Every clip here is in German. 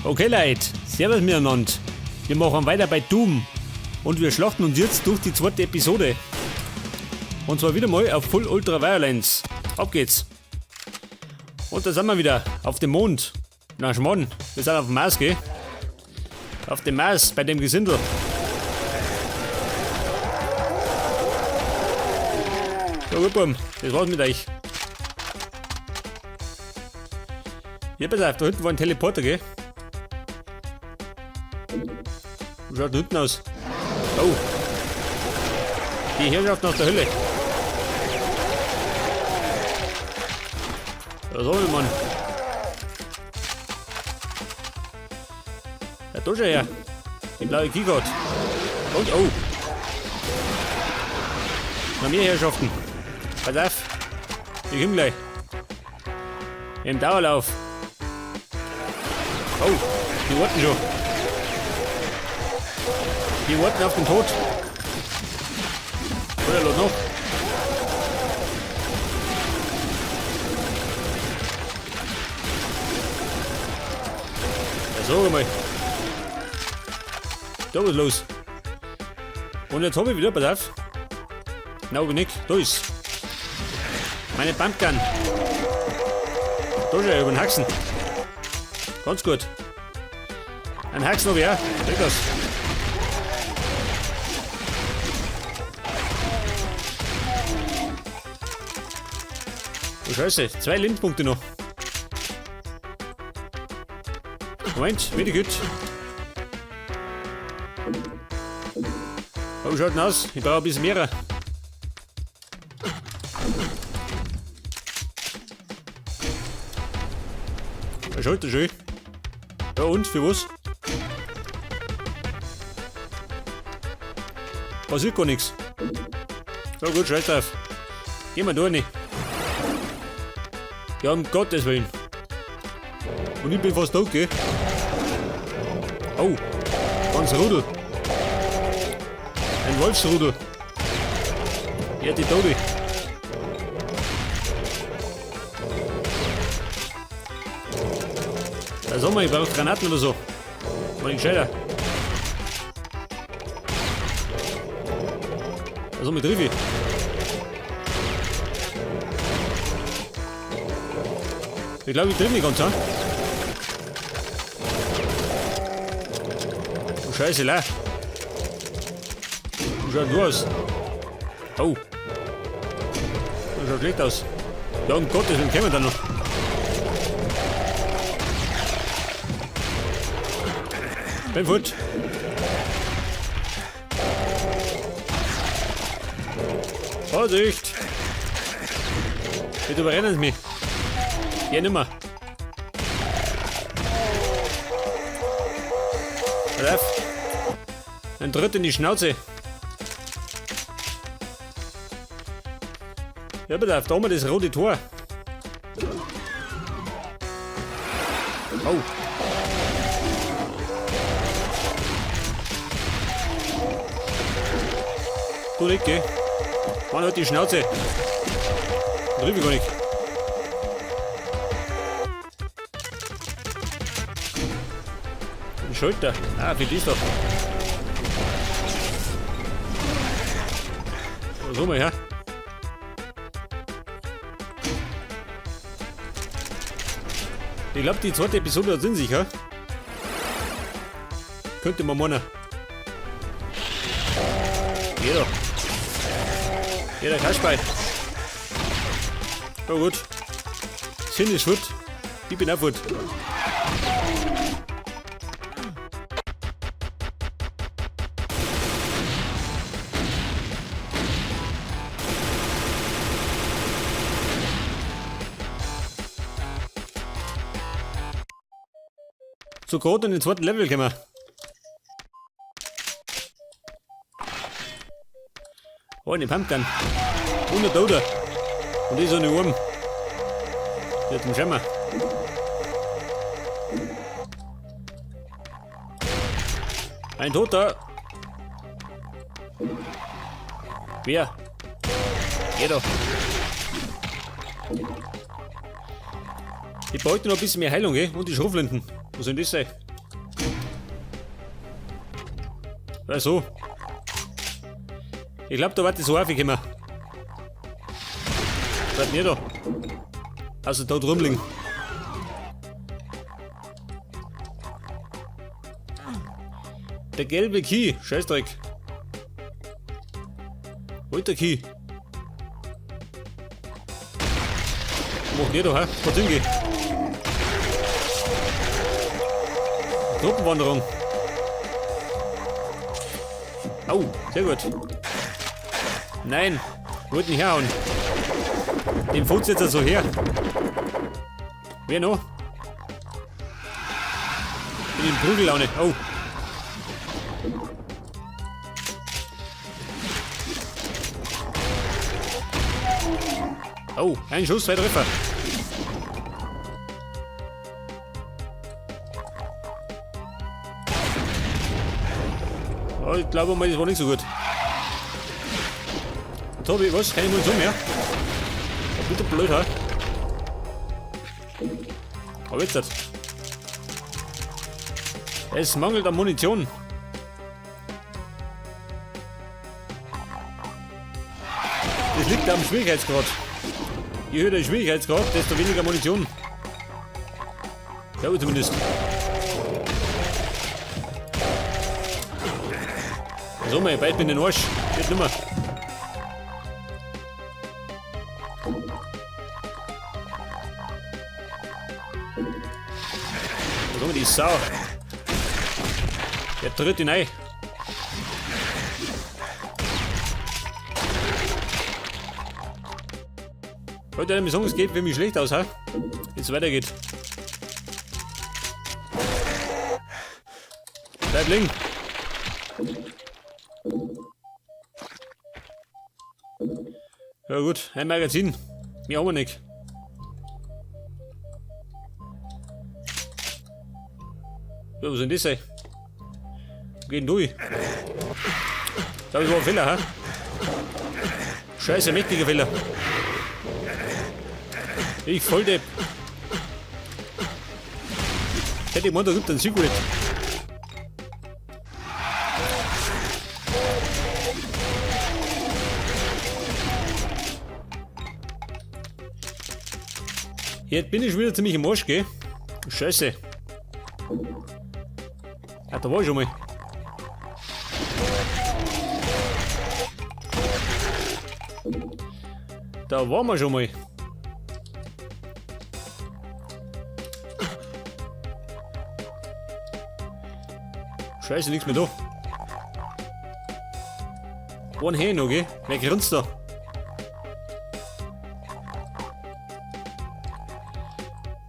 Okay Leute, servus miteinander. Wir machen weiter bei Doom. Und wir schlachten uns jetzt durch die zweite Episode. Und zwar wieder mal auf Full Ultra Violence. Ab geht's. Und da sind wir wieder auf dem Mond. Na Schmarrn, wir sind auf dem Mars, gell? Auf dem Mars, bei dem Gesindel. So gut, Buben, das war's mit euch. Hier, pass auf, da hinten war ein Teleporter, gell? Wie schaut da hinten aus? Oh! Die Herrschaft nach der Hölle. Da so, Mann. Ja, da schon her. Die blaue Keycard. Und, oh! Noch mehr Herrschaften. Pass auf. Ich komm gleich. Im Dauerlauf. Oh, die warten schon. Die warten auf den Tod. Oder los noch. Ja, sag mal. Da was los. Und jetzt habe ich wieder, pass auf. Na, aber nicht. Da ist. Meine Pumpgun. Da schon über den Haxen. Ganz gut. Ein Haxen habe ich auch. Krieg das. Oh Scheiße, 2 Lebenspunkte noch. Moment, wieder gut. Oh, schaut denn aus? Ich brauche ein bisschen mehr. Der Schalter schön. Ja und, für was? Passiert gar nichts. Ja gut, scheiß drauf. Gehen wir da nicht. Ja, um Gottes Willen. Und ich bin fast tot, gell? Oh, ganz Rudel. Ein Wolfsrudel. Ja, die Tote. Da sag mal, ich brauche Granaten oder so. Mal den gescheiter. Da sag mal, triff ich. Ich glaube, ich triff nicht ganz, ha? Oh, Scheiße, la. Wie schaut denn aus? Oh. Das schaut schlecht aus. Ja, um Gottes Willen, kommen wir da noch. Bin fort. Vorsicht! Bitte überrennen Sie mich. Geh nimmer. Pass auf. Ein Tritt in die Schnauze. Ja, pass auf, da haben wir das rote Tor. Oh. Du nicht, geh. Mann, halt die Schnauze. Triff ich gar nicht. Die Schulter. Ah, für die ist doch. So mal her. Ich glaube, die zweite Episode hat Sinn sicher. Könnte man meinen. Jeder. Jeder Kasperl. Oh gut. Sinn ist gut. Ich bin auch gut. So gerade in den zweiten Level kommen wir. Oh, eine Pumpgun. Und ein Toter. Und die ist eine Wurm. Die hat den Schimmer. Ein Toter. Wer? Geh doch. Ich bräuchte noch ein bisschen mehr Heilung, gell? Und die Schrotflinten. Was soll das sein? so. Ich glaube, da wird das so aufgekommen. Bleibt nicht da. Also da drum liegen. Der gelbe Key, Scheißdreck. Holt der Key. Mach nicht da, hä? Was hingeht? Truppenwanderung. Au, sehr gut. Nein, wollte nicht herhauen. Den Fuß jetzt so her. Wer noch? Bin in Prügellaune. Oh. Oh, ein Schuss, 2 Treffer. Oh, ich glaube mal, das war nicht so gut. Tobi, was? Keine Munition mehr? Bitte blöd, ha? Aber jetzt das. Es mangelt an Munition. Das liegt am Schwierigkeitsgrad. Je höher der Schwierigkeitsgrad, desto weniger Munition. Ja, zumindest. So, mal, bald bin ich in den Arsch. Geht nimmer. So, die Sau. Der tritt ihn ein. Heute eine Song, es geht für mich schlecht aus, ha? Jetzt weitergeht. Bleib liegen. Ja gut, ein Magazin. Mehr haben wir nicht. Ja, was soll denn das sein? Wo geht denn durch? Ich glaube, das war ein Fehler, ha? Scheiße, mächtiger Fehler. Ich Volldepp. Hätte ich gemeint, da gibt es einen Secret. Jetzt bin ich schon wieder ziemlich im Arsch, gell? Scheiße. Ah, da war ich schon mal. Da waren wir schon mal. Scheiße, nichts mehr da. One Hand noch, gell? Wer grinst da?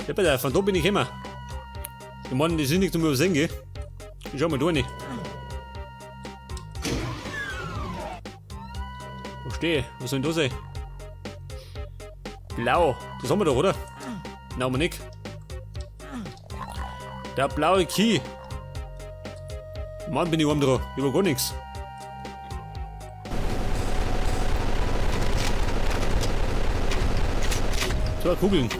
Ja, bitte, von da bin ich immer. Ich meine, das ist nicht zum Übersehen, gell? Ich schau mal da nicht. Wo stehe ich? Was soll denn da sein? Blau. Das haben wir doch, oder? Nein, haben wir nicht. Der blaue Key. Mann, bin ich oben dran. Über gar nichts. So, Kugeln.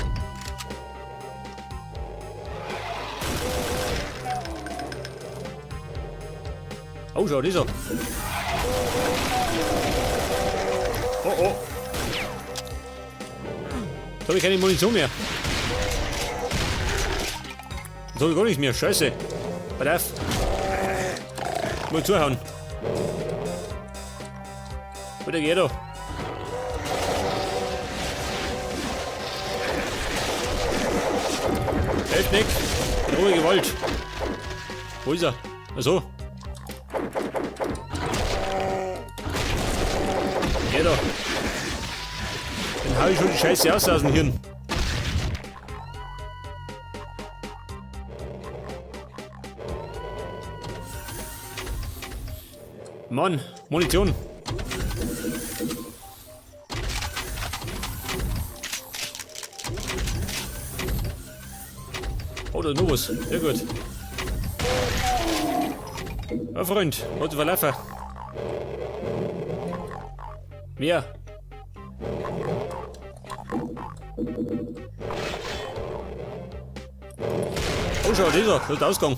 Oh, schau, dieser. Oh, oh. Jetzt habe ich keine Munition mehr. Jetzt habe ich gar nichts mehr. Scheiße. Pass auf. Mal zuhauen. Oder geht da? Hilft nix. Rohe Gewalt. Wo ist er? Achso. Geht da. Dann hau ich schon die Scheiße aus dem Hirn. Mann, Munition. Oh, da ist noch was. Sehr gut. Ja, Freund, hat sich verlaufen. Wer? Oh, schau, dieser, das ist der Ausgang.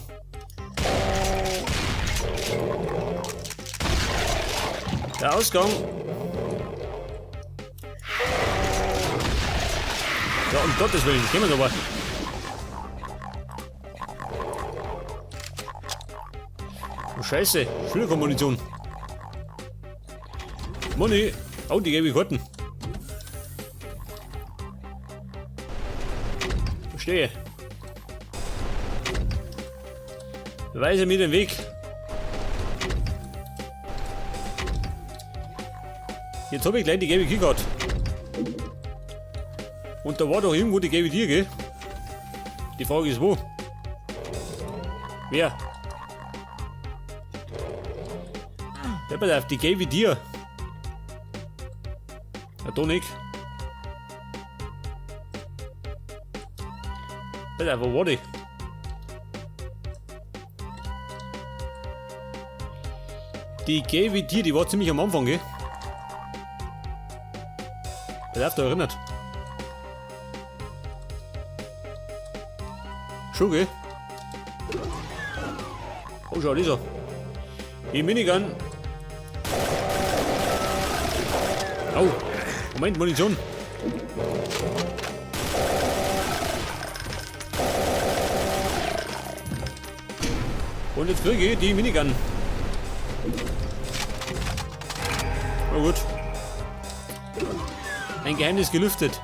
Der Ausgang. Ja, um Gottes Willen, gehen wir aber. Oh, Scheiße, Schultermunition. Money. Oh, die gebe ich Karten. Verstehe. Weise mir den Weg. Jetzt habe ich gleich die gelbe Keycard. Und da war doch irgendwo die gelbe Tier, gell? Die Frage ist wo? Wer? Ja, pass auf, die gelbe Tier. Ja, da nicht. Pass auf, wo war die? Die gelbe Tier, die war ziemlich am Anfang, gell? Wer darf da erinnert? Schon, gell? Oh, schau, dieser. Die Minigun. Oh, Moment, Munition. Und jetzt kriege ich die Minigun. Oh gut. Ein Geheimnis gelüftet.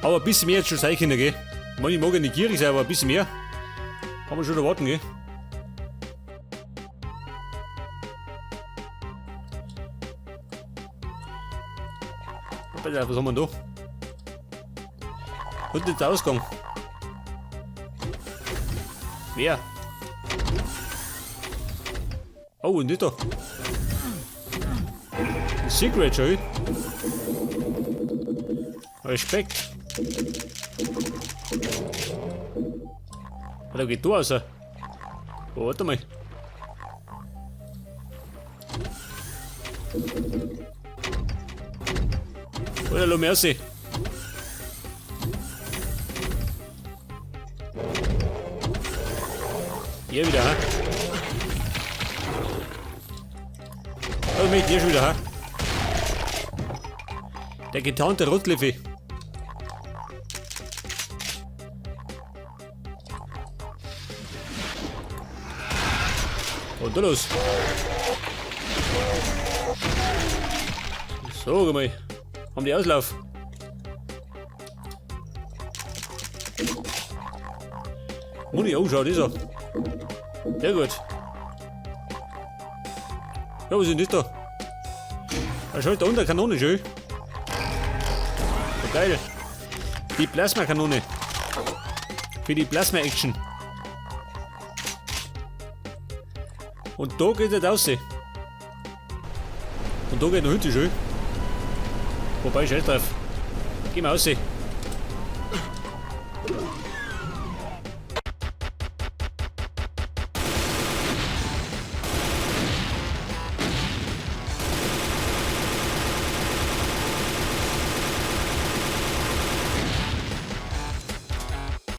Aber ein bisschen mehr jetzt schon sein können, gell? Ich mag ja nicht gierig sein, aber ein bisschen mehr kann man schon erwarten, gell? Was haben wir da? Und jetzt der Ausgang. Wer? Oh, und nicht da. Ein Secret, schau. Respekt. Da geht da raus. Oh, warte mal. Oder lass mich sehen. Hier wieder, ha? Oh, mit hier schon wieder, ha? Der getarnte Rotliffe. Und da los. So, geh mal. Haben die Auslauf. Muni, oh, schau, dieser. Sehr gut. Ja, was ist denn das da? Da schaut da unter Kanone schön. So geil. Die Plasma-Kanone. Für die Plasma-Action. Und da geht es raus. Und da geht noch Hütte schön. Wobei, scheiß drauf. Geh mal raus.